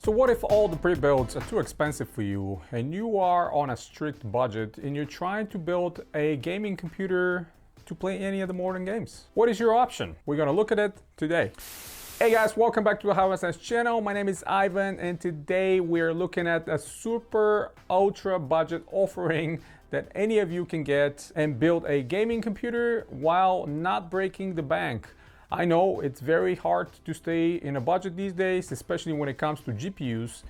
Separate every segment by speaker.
Speaker 1: So what if all the pre-builds are too expensive for you and you are on a strict budget and you're trying to build a gaming computer to play any of the modern games? What is your option? We're gonna look at it today. Hey guys, welcome back to the How Sense channel. My name is Ivan and today we're looking at a super ultra budget offering that any of you can get and build a gaming computer while not breaking the bank. I know it's very hard to stay in a budget these days, especially when it comes to GPUs.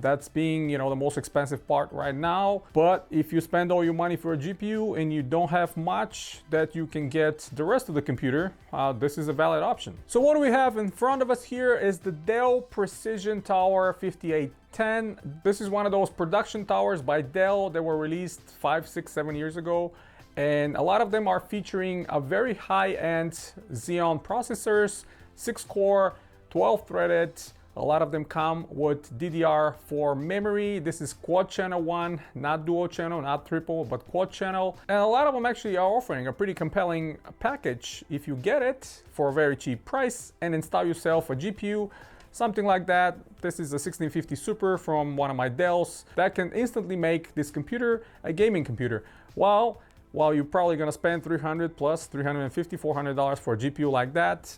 Speaker 1: That's being, the most expensive part right now. But if you spend all your money for a GPU and you don't have much that you can get the rest of the computer, this is a valid option. So what do we have in front of us here is the Dell Precision Tower 5810. This is one of those production towers by Dell that were released 5, 6, 7 years ago. And a lot of them are featuring a very high-end Xeon processors, 6-core, 12-threaded. A lot of them come with DDR4 memory. This is quad channel one, not dual channel, not triple, but quad channel. And a lot of them actually are offering a pretty compelling package if you get it for a very cheap price and install yourself a GPU, something like that. This is a 1650 Super from one of my Dells that can instantly make this computer a gaming computer. While you're probably gonna spend $300 plus $350, $400 for a GPU like that,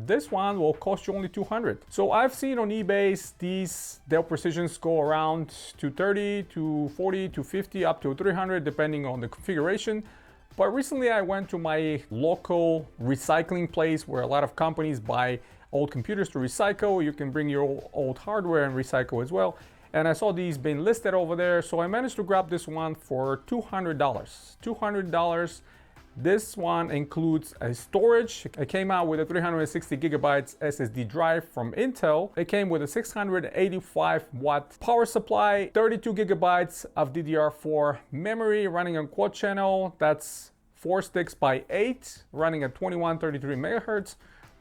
Speaker 1: this one will cost you only $200. So I've seen on eBay these Dell Precisions go around $230, $240, $250, up to $300, depending on the configuration. But recently I went to my local recycling place where a lot of companies buy old computers to recycle. You can bring your old hardware and recycle as well. And I saw these being listed over there, so I managed to grab this one for $200. $200. This one includes a storage. It came out with a 360 gigabytes SSD drive from Intel. It came with a 685 watt power supply, 32 gigabytes of DDR4 memory running on quad channel. That's 4 sticks by 8, running at 2133 megahertz.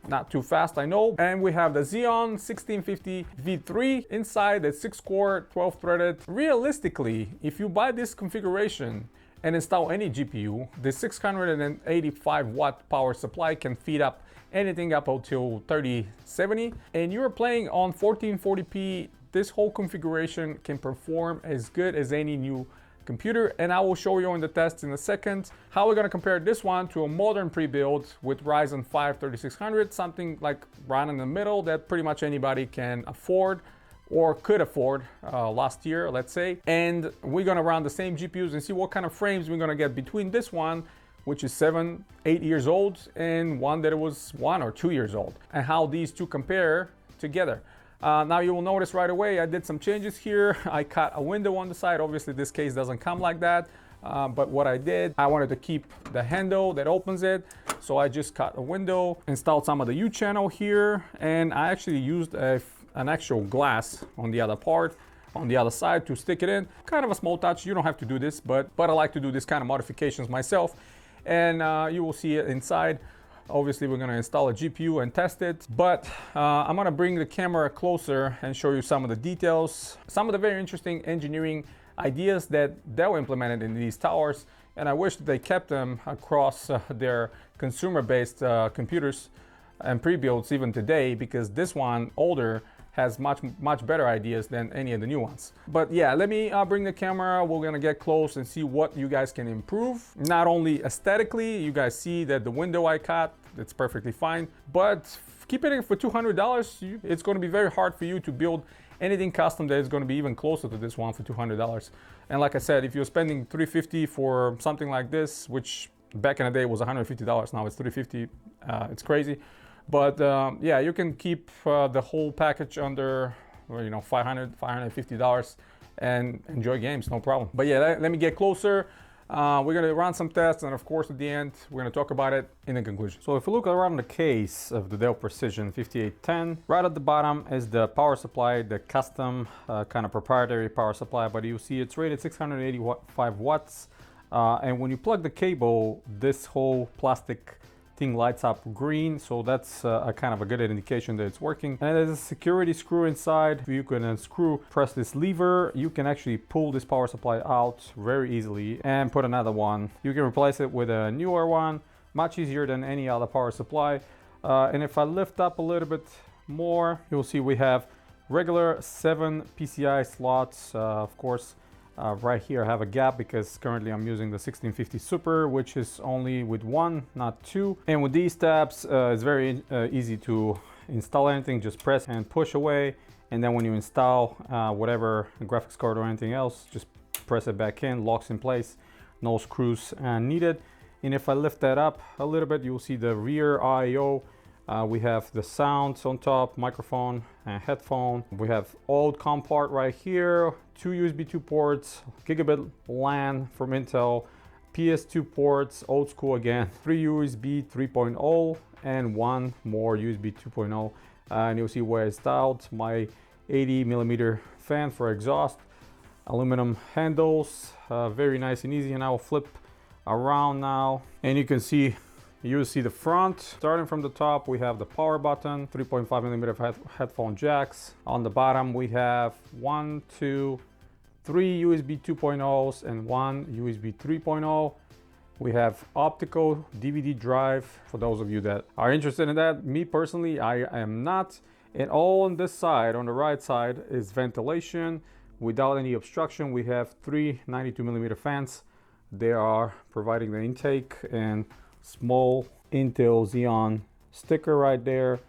Speaker 1: Not too fast, I know. And we have the Xeon 1650 V3 inside, that's 6-core, 12-threaded. Realistically, if you buy this configuration and install any GPU, the 685 watt power supply can feed up anything up until 3070. And you're playing on 1440p, this whole configuration can perform as good as any new computer, and I will show you in the test in a second how we're going to compare this one to a modern pre-build with Ryzen 5 3600, something like right in the middle that pretty much anybody can afford or could afford last year, let's say. And we're going to run the same GPUs and see what kind of frames we're going to get between this one, which is 7, 8 years old, and one that was 1 or 2 years old, and how these two compare together. Now you will notice right away I did some changes here. I cut a window on the side. Obviously this case doesn't come like that, but what I did, I wanted to keep the handle that opens it, so I just cut a window, installed some of the U channel here, and I actually used an actual glass on the other part, on the other side, to stick it in. Kind of a small touch. You don't have to do this, but I like to do this kind of modifications myself, and you will see it inside. Obviously we're going to install a GPU and test it, but I'm going to bring the camera closer and show you some of the details, some of the very interesting engineering ideas that Dell implemented in these towers, and I wish that they kept them across their consumer-based computers and pre-builds even today, because this one, older, has much better ideas than any of the new ones. But yeah, let me bring the camera. We're gonna get close and see what you guys can improve. Not only aesthetically, you guys see that the window I cut, it's perfectly fine, but keeping it for $200, it's gonna be very hard for you to build anything custom that is gonna be even closer to this one for $200. And like I said, if you're spending $350 for something like this, which back in the day was $150, now it's $350, it's crazy. But yeah, you can keep the whole package under $500, $550 and enjoy games, no problem. But yeah, let me get closer. We're gonna run some tests, and of course at the end we're gonna talk about it in the conclusion. So if you look around the case of the Dell Precision 5810, right at the bottom is the power supply, the custom kind of proprietary power supply, but you see it's rated 685 watts. And when you plug the cable, this whole plastic thing lights up green, so that's a kind of a good indication that it's working. And there's a security screw inside. You can press this lever, you can actually pull this power supply out very easily and put another one. You can replace it with a newer one, much easier than any other power supply. And if I lift up a little bit more, you'll see we have regular 7 PCI slots. Of course, right here I have a gap because currently I'm using the 1650 Super, which is only with 1, not 2. And with these tabs, it's very easy to install anything. Just press and push away, and then when you install whatever graphics card or anything else, just press it back in, locks in place, no screws needed. And if I lift that up a little bit, you'll see the rear I/O. We have the sounds on top, microphone and headphone. We have old COM port right here, 2 USB 2 ports, gigabit LAN from Intel, PS2 ports, old school again, 3 USB 3.0 and 1 more USB 2.0. And you'll see where it's dialed. My 80mm fan for exhaust, aluminum handles, very nice and easy. And I will flip around now, and you can see, you'll see the front. Starting from the top, we have the power button, 3.5mm headphone jacks. On the bottom, we have 1, 2, 3 USB 2.0s and 1 USB 3.0. We have optical DVD drive for those of you that are interested in that. Me personally, I am not. And all on this side, on the right side, is ventilation without any obstruction. We have 3 92mm fans. They are providing the intake, and small Intel Xeon sticker right there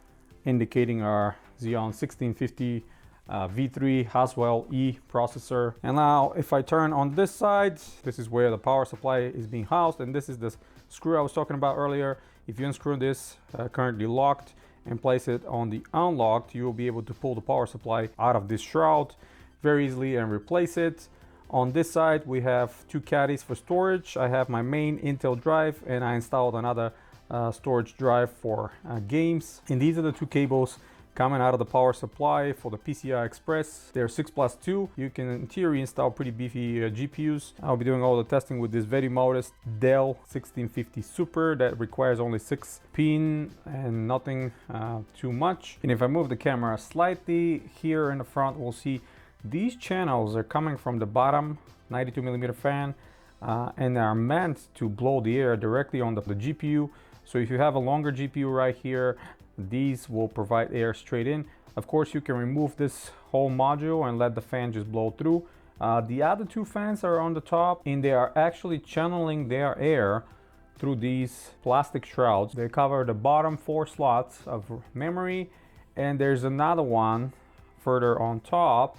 Speaker 1: indicating our Xeon 1650 V3 Haswell E processor. And now if I turn on this side, this is where the power supply is being housed, and this is the screw I was talking about earlier. If you unscrew this currently locked and place it on the unlocked, you will be able to pull the power supply out of this shroud very easily and replace it. On this side, we have 2 caddies for storage. I have my main Intel drive, and I installed another storage drive for games. And these are the 2 cables coming out of the power supply for the PCI Express. They're 6+2. You can in theory install pretty beefy GPUs. I'll be doing all the testing with this very modest Dell 1650 Super that requires only 6 pin and nothing too much. And if I move the camera slightly, here in the front, we'll see these channels are coming from the bottom 92mm fan, and they are meant to blow the air directly on the GPU. So if you have a longer GPU right here, these will provide air straight in. Of course, you can remove this whole module and let the fan just blow through. The other 2 fans are on the top, and they are actually channeling their air through these plastic shrouds. They cover the bottom 4 slots of memory, and there's another one further on top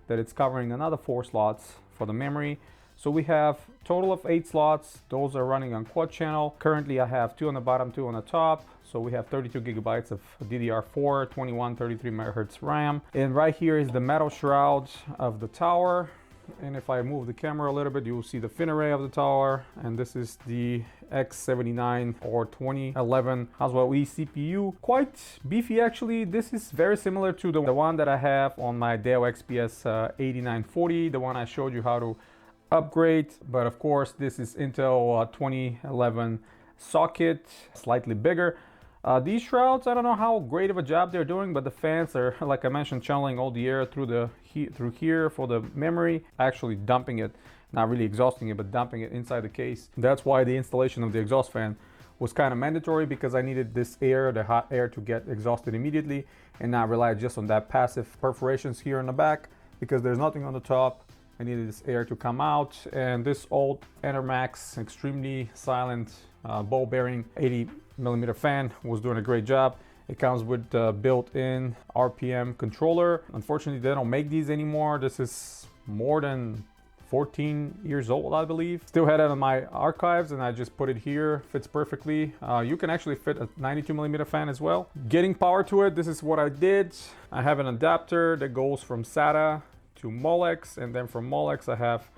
Speaker 1: that it's covering another 4 slots for the memory. So we have total of 8 slots. Those are running on quad channel. Currently I have 2 on the bottom, 2 on the top. So we have 32 gigabytes of DDR4, 21, 33 megahertz RAM. And right here is the metal shroud of the tower. And if I move the camera a little bit, you'll see the fin array of the tower. And this is the X79 or 2011 Haswell E CPU. Quite beefy actually. This is very similar to the one that I have on my Dell XPS 8940, the one I showed you how to upgrade. But of course, this is Intel 2011 socket, slightly bigger. These shrouds, I don't know how great of a job they're doing, but the fans are, like I mentioned, channeling all the air through here for the memory, actually dumping it, not really exhausting it, but dumping it inside the case. That's why the installation of the exhaust fan was kind of mandatory, because I needed this air, the hot air, to get exhausted immediately and not rely just on that passive perforations here in the back, because there's nothing on the top. I needed this air to come out. And this old Enermax extremely silent ball bearing 80mm fan was doing a great job. It comes with built-in RPM controller. Unfortunately, they don't make these anymore. This is more than 14 years old, I believe. Still had it in my archives, and I just put it here. Fits perfectly. You can actually fit a 92mm fan as well. Getting power to it, this is what I did. I have an adapter that goes from SATA to Molex, and then from Molex I have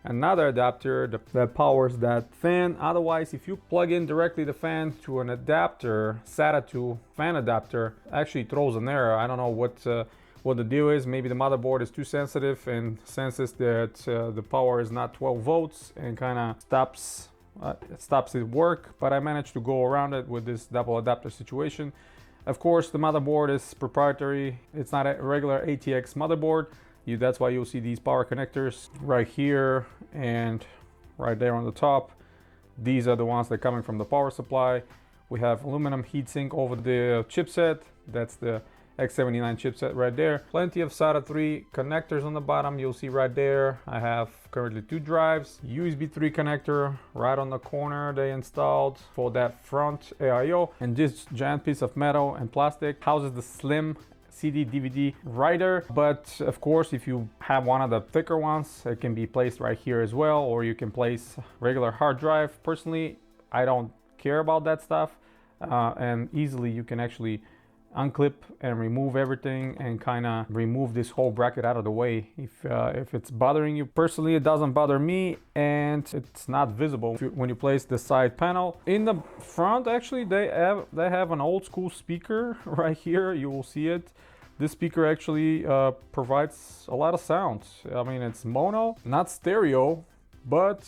Speaker 1: another adapter that powers that fan. Otherwise, if you plug in directly the fan to an adapter, SATA to fan adapter, actually throws an error. I don't know what the deal is. Maybe the motherboard is too sensitive and senses that the power is not 12 volts and kind of stops it work. But I managed to go around it with this double adapter situation. Of course, the motherboard is proprietary. It's not a regular ATX motherboard. That's why you'll see these power connectors right here and right there on the top. These are the ones that are coming from the power supply. We have aluminum heatsink over the chipset. That's the X79 chipset right there. Plenty of SATA 3 connectors on the bottom. You'll see right there, I have currently 2 drives, USB 3 connector right on the corner they installed for that front AIO. And this giant piece of metal and plastic houses the slim CD DVD writer, but of course if you have one of the thicker ones, it can be placed right here as well, or you can place regular hard drive. Personally, I don't care about that stuff, and easily you can actually unclip and remove everything and kind of remove this whole bracket out of the way if it's bothering you. Personally, it doesn't bother me, and it's not visible when you place the side panel. In the front, actually, they have an old school speaker right here. You will see it. This speaker actually provides a lot of sound. I mean, it's mono, not stereo, but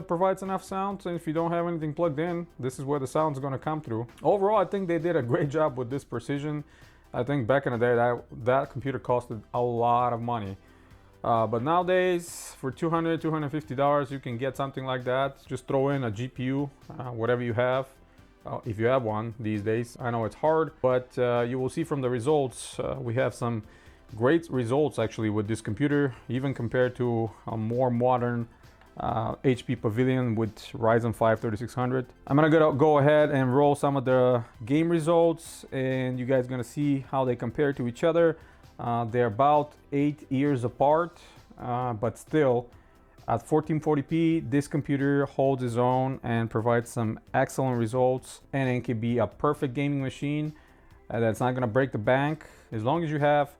Speaker 1: provides enough sound, and if you don't have anything plugged in, this is where the sound's going to come through. Overall, I think they did a great job with this Precision. I think back in the day that computer costed a lot of money, but nowadays for $200–250 you can get something like that. Just throw in a GPU, whatever you have, if you have one these days. I know it's hard, but you will see from the results, we have some great results actually with this computer, even compared to a more modern HP Pavilion with Ryzen 5 3600. I'm gonna go ahead and roll some of the game results, and you guys are gonna see how they compare to each other. They're about 8 years apart, but still at 1440p this computer holds its own and provides some excellent results, and it can be a perfect gaming machine that's not gonna break the bank as long as you have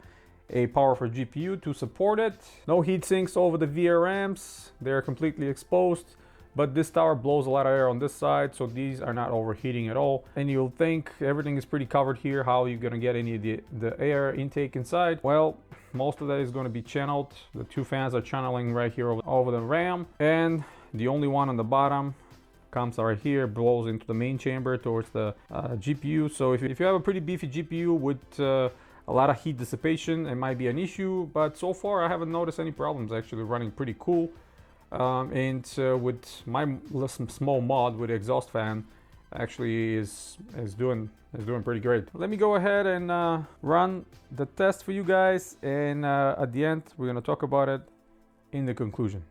Speaker 1: a powerful GPU to support it. No heat sinks over the VRMs, they're completely exposed, but this tower blows a lot of air on this side, so these are not overheating at all. And you'll think everything is pretty covered here. How are you gonna get any of the air intake inside? Well, most of that is going to be channeled. The 2 fans are channeling right here over the RAM, and the only one on the bottom comes right here, blows into the main chamber towards the GPU. So if you have a pretty beefy GPU with a lot of heat dissipation, it might be an issue, but so far I haven't noticed any problems. Actually running pretty cool, and with my small mod with the exhaust fan, actually is doing pretty great. Let me go ahead and run the test for you guys, and at the end we're gonna talk about it in the conclusion.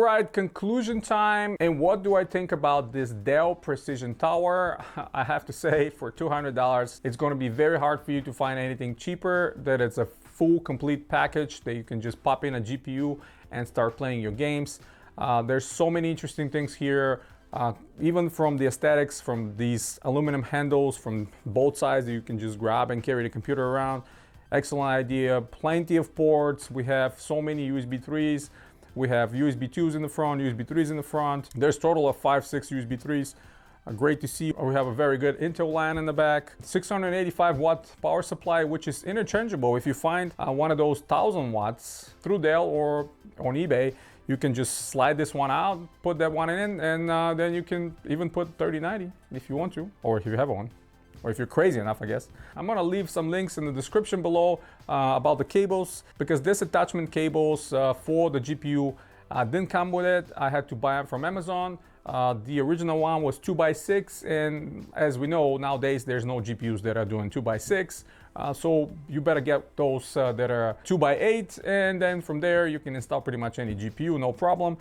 Speaker 1: All right, conclusion time. And what do I think about this Dell Precision Tower? I have to say, for $200, it's going to be very hard for you to find anything cheaper. That it's a full complete package that you can just pop in a GPU and start playing your games. There's so many interesting things here, even from the aesthetics, from these aluminum handles from both sides that you can just grab and carry the computer around. Excellent idea. Plenty of ports. We have so many USB 3s. We have USB 2s in the front, USB 3s in the front. There's a total of 5-6 USB 3s. Great to see. We have a very good Intel LAN in the back. 685 watt power supply, which is interchangeable. If you find one of those 1000 watts through Dell or on eBay, you can just slide this one out, put that one in, and then you can even put 3090 if you want to, or if you have one, or if you're crazy enough, I guess. I'm gonna leave some links in the description below about the cables, because this attachment cables for the GPU didn't come with it. I had to buy them from Amazon. The original one was 2x6, and as we know, nowadays there's no GPUs that are doing 2x6. So you better get those that are 2x8, and then from there you can install pretty much any GPU, no problem.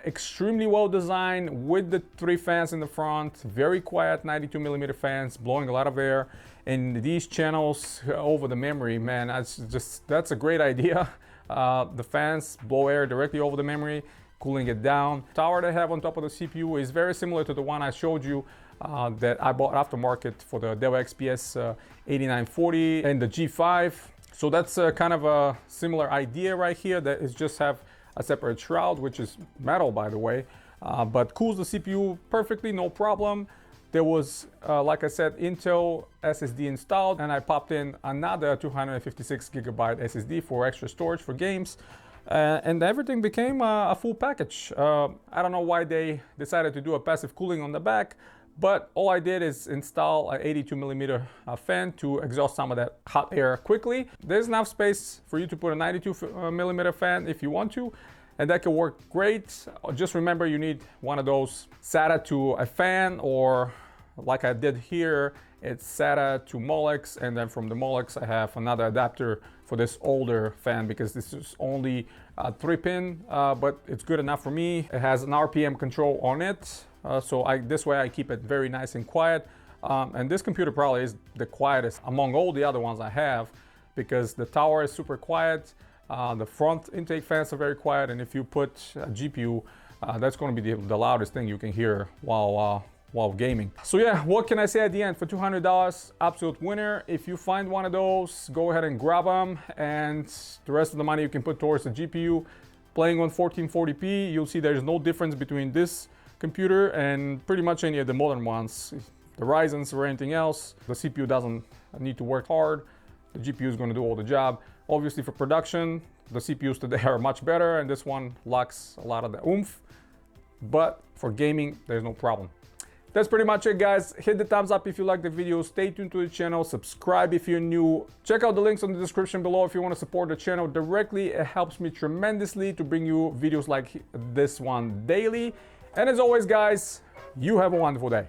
Speaker 1: Extremely well designed with the 3 fans in the front, very quiet 92mm fans, blowing a lot of air. And these channels over the memory, man, that's a great idea. The fans blow air directly over the memory, cooling it down. The tower they have on top of the CPU is very similar to the one I showed you that I bought aftermarket for the Dell XPS 8940 and the G5. So that's kind of a similar idea right here, that is just have a separate shroud, which is metal, by the way, but cools the CPU perfectly, no problem. There was, like I said, Intel SSD installed, and I popped in another 256 gigabyte SSD for extra storage for games. And everything became a full package. I don't know why they decided to do a passive cooling on the back, but all I did is install an 82mm fan to exhaust some of that hot air quickly. There's enough space for you to put a 92mm fan if you want to, and that can work great. Just remember, you need one of those SATA to a fan, or like I did here, it's SATA to Molex, and then from the Molex I have another adapter for this older fan, because this is only 3-pin, but it's good enough for me. It has an RPM control on it, so this way I keep it very nice and quiet. And this computer probably is the quietest among all the other ones I have, because the tower is super quiet, the front intake fans are very quiet, and if you put a GPU, that's going to be the loudest thing you can hear while gaming. So yeah, what can I say at the end? For $200, absolute winner. If you find one of those, go ahead and grab them, and the rest of the money you can put towards the GPU. Playing on 1440p, you'll see there's no difference between this computer and pretty much any of the modern ones, the Ryzen's or anything else. The CPU doesn't need to work hard. The GPU is going to do all the job. Obviously for production, the CPUs today are much better, and this one lacks a lot of the oomph, but for gaming, there's no problem. That's pretty much it, guys. Hit the thumbs up if you like the video. Stay tuned to the channel. Subscribe if you're new. Check out the links in the description below if you want to support the channel directly. It helps me tremendously to bring you videos like this one daily. And as always, guys, you have a wonderful day.